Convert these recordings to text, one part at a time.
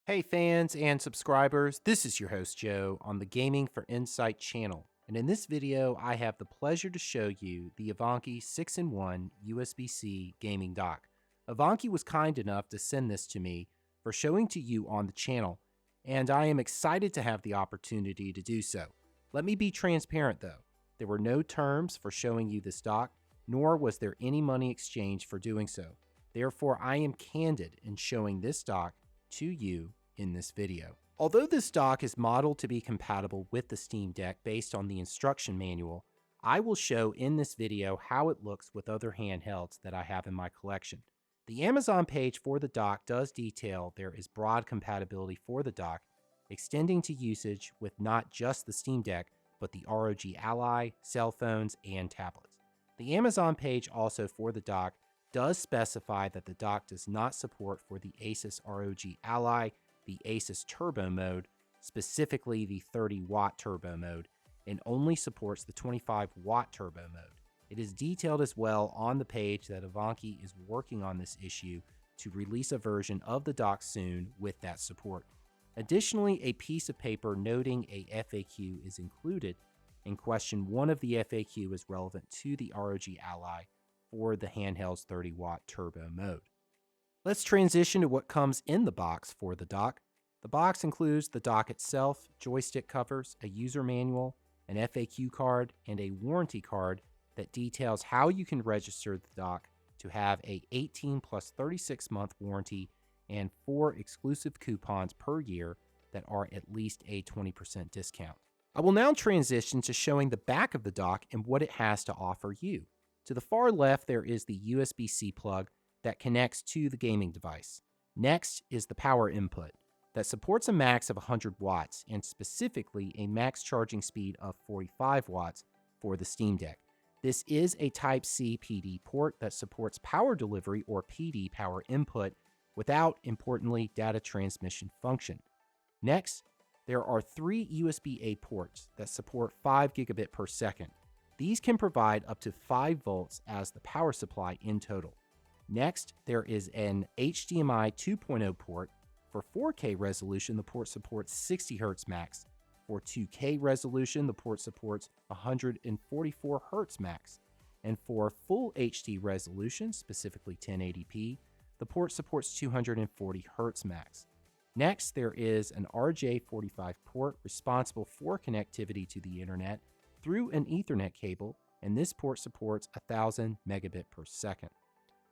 Hey fans and subscribers, this is your host Joe on the Gaming for Insight channel. And in this video, I have the pleasure to show you the iVANKY 6-in-1 USB-C gaming dock. iVANKY was kind enough to send this to me for showing to you on the channel, and I am excited to have the opportunity to do so. Let me be transparent though. There were no terms for showing you this dock, nor was there any money exchanged for doing so. Therefore, I am candid in showing this dock to you in this video. Although this dock is modeled to be compatible with the Steam Deck based on the instruction manual, I will show in this video how it looks with other handhelds that I have in my collection. The Amazon page for the dock does detail there is broad compatibility for the dock, extending to usage with not just the Steam Deck, but the ROG Ally, cell phones, and tablets. The Amazon page also for the dock does specify that the dock does not support for the ASUS ROG Ally, the ASUS Turbo mode, specifically the 30-watt turbo mode, and only supports the 25-watt turbo mode. It is detailed as well on the page that iVANKY is working on this issue to release a version of the dock soon with that support. Additionally, a piece of paper noting a FAQ is included, and question 1 of the FAQ is relevant to the ROG Ally for the handheld's 30-watt turbo mode. Let's transition to what comes in the box for the dock. The box includes the dock itself, joystick covers, a user manual, an FAQ card, and a warranty card that details how you can register the dock to have a 18 plus 36-month warranty and 4 exclusive coupons per year that are at least a 20% discount. I will now transition to showing the back of the dock and what it has to offer you. To the far left, there is the USB-C plug that connects to the gaming device. Next is the power input that supports a max of 100 watts and specifically a max charging speed of 45 watts for the Steam Deck. This is a Type-C PD port that supports power delivery or PD power input without, importantly, data transmission function. Next, there are 3 USB-A ports that support 5 gigabit per second. These can provide up to 5 volts as the power supply in total. Next, there is an HDMI 2.0 port. For 4K resolution, the port supports 60 Hz max. For 2K resolution, the port supports 144 Hz max. And for full HD resolution, specifically 1080p, the port supports 240 Hz max. Next, there is an RJ45 port responsible for connectivity to the internet through an Ethernet cable, and this port supports 1000 megabit per second.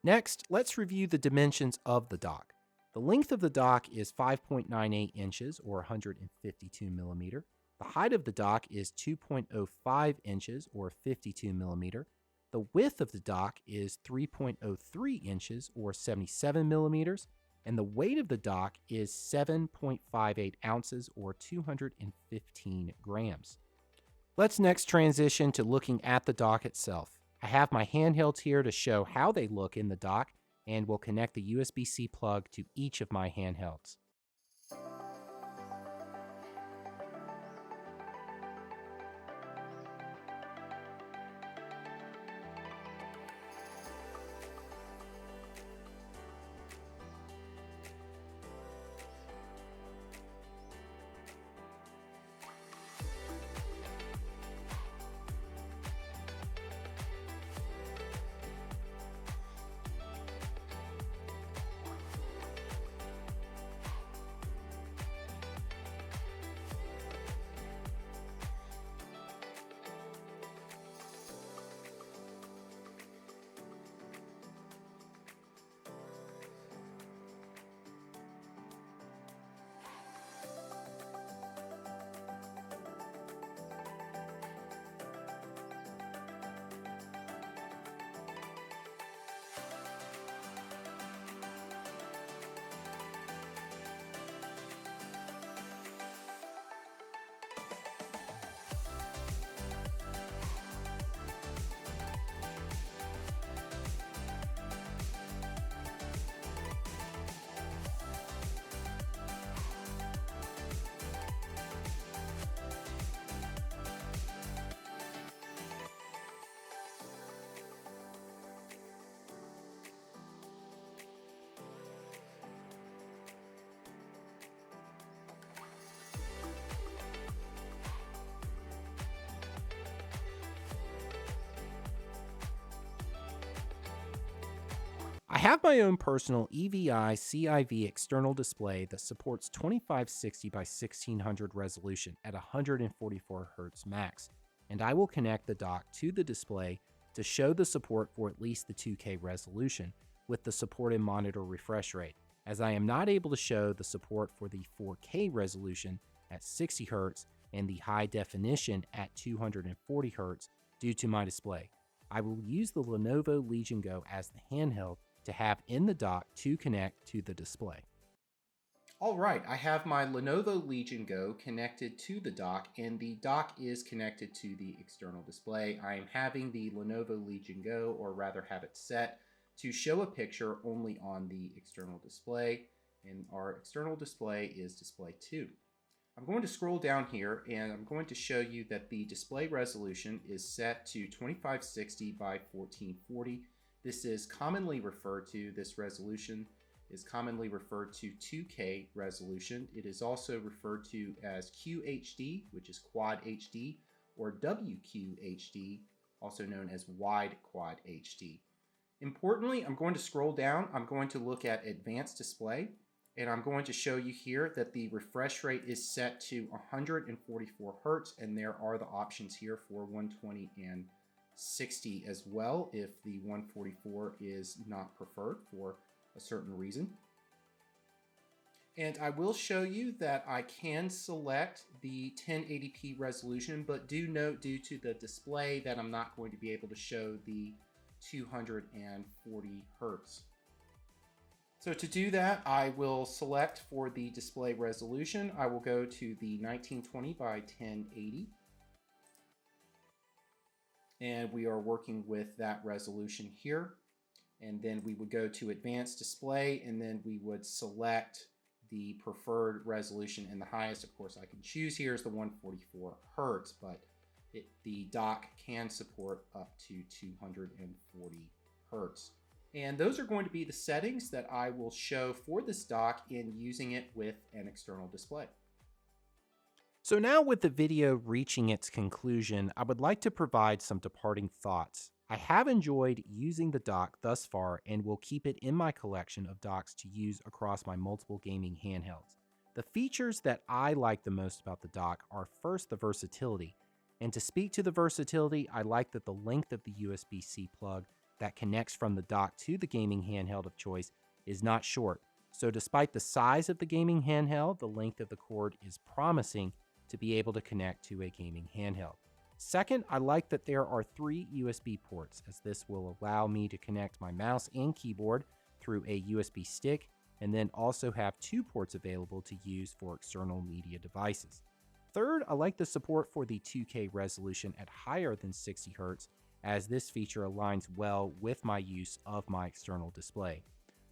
Next, let's review the dimensions of the dock. The length of the dock is 5.98 inches or 152 millimeter. The height of the dock is 2.05 inches or 52 millimeter. The width of the dock is 3.03 inches or 77 millimeters. And the weight of the dock is 7.58 ounces or 215 grams. Let's next transition to looking at the dock itself. I have my handhelds here to show how they look in the dock and will connect the USB-C plug to each of my handhelds. have my own personal EVICIV external display that supports 2560 by 1600 resolution at 144 Hz max, and I will connect the dock to the display to show the support for at least the 2K resolution with the supported monitor refresh rate, as I am not able to show the support for the 4K resolution at 60 Hz and the high definition at 240 Hz due to my display. I will use the Lenovo Legion Go as the handheld to have in the dock to connect to the display. All right, I have my Lenovo Legion Go connected to the dock, and the dock is connected to the external display. I am having the Lenovo Legion Go, or rather have it set, to show a picture only on the external display, and our external display is display 2. I'm going to scroll down here and I'm going to show you that the display resolution is set to 2560 by 1440. This is commonly referred to, this resolution is commonly referred to 2K resolution. It is also referred to as QHD, which is Quad HD, or WQHD, also known as Wide Quad HD. Importantly, I'm going to scroll down, I'm going to look at Advanced Display, and I'm going to show you here that the refresh rate is set to 144 Hz, and there are the options here for 120 and 60 as well if the 144 is not preferred for a certain reason. And I will show you that I can select the 1080p resolution, but do note due to the display that I'm not going to be able to show the 240 Hz. So to do that, I will select for the display resolution. I will go to the 1920 by 1080. And we are working with that resolution here. And then we would go to Advanced Display, and then we would select the preferred resolution, and the highest, of course, I can choose here is the 144 Hz, but the dock can support up to 240 Hz. And those are going to be the settings that I will show for this dock in using it with an external display. So now with the video reaching its conclusion, I would like to provide some departing thoughts. I have enjoyed using the dock thus far and will keep it in my collection of docks to use across my multiple gaming handhelds. The features that I like the most about the dock are first the versatility. And to speak to the versatility, I like that the length of the USB-C plug that connects from the dock to the gaming handheld of choice is not short. So despite the size of the gaming handheld, the length of the cord is promising to be able to connect to a gaming handheld. Second, I like that there are 3 USB ports, as this will allow me to connect my mouse and keyboard through a USB stick, and then also have 2 ports available to use for external media devices. Third, I like the support for the 2K resolution at higher than 60 Hz, as this feature aligns well with my use of my external display.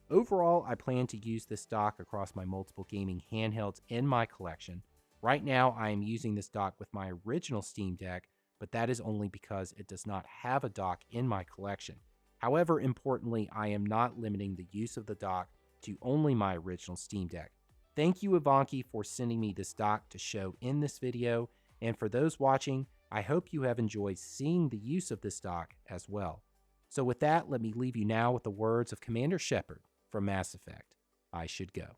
Overall, I plan to use this dock across my multiple gaming handhelds in my collection. Right now, I am using this dock with my original Steam Deck, but that is only because it does not have a dock in my collection. However, importantly, I am not limiting the use of the dock to only my original Steam Deck. Thank you, iVANKY, for sending me this dock to show in this video, and for those watching, I hope you have enjoyed seeing the use of this dock as well. So with that, let me leave you now with the words of Commander Shepard from Mass Effect. I should go.